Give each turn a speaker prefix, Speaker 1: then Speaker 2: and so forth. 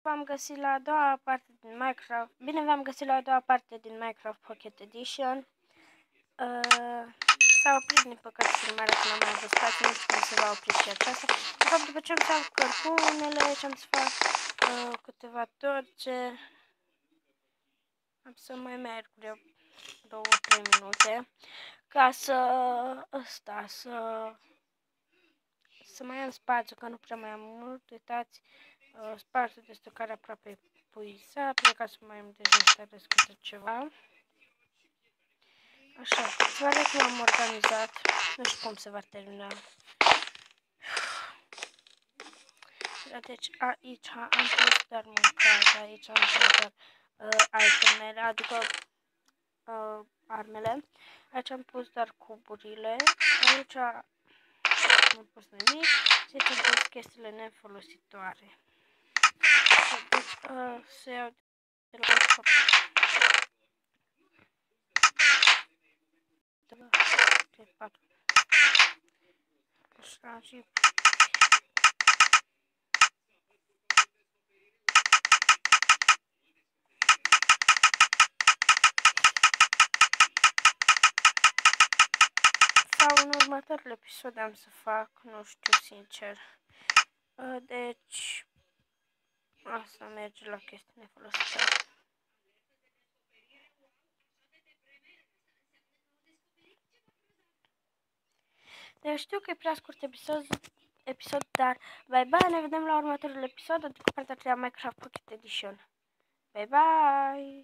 Speaker 1: v-am găsit la a doua parte din Minecraft. Bine v-am găsit la a doua parte din Minecraft Pocket Edition. S-a oprit din păcate filmarea că n-am mai avut spațiu, nu știu cum se va opri și aceasta. De fapt, după ce am să fac cărpunele, ce am să fac câteva torțe, am să mai merg de 2-3 minute ca să mai am spațiu, că nu prea mai am mult. Uitați, spațiul de stocare aproape epuizat, trebuie ca să mai îmi dezinstalez câte ceva. Așa, să vă arăt cum am organizat, nu știu cum se va termina. Deci aici am pus doar mâncare, aici am pus doar itemele, adică armele. Aici am pus doar cuburile, aici nu am pus nimic și aici am pus chestiile nefolositoare. Deci să iau de la 4. Așa și sau în următorul episod am să fac, nu știu sincer. Deci asta merge la chestii nefolositoare. Deci știu că e prea scurt episod, dar bye bye, ne vedem la următorul episod, adică partea 3 a Minecraft Pocket Edition. Bye bye!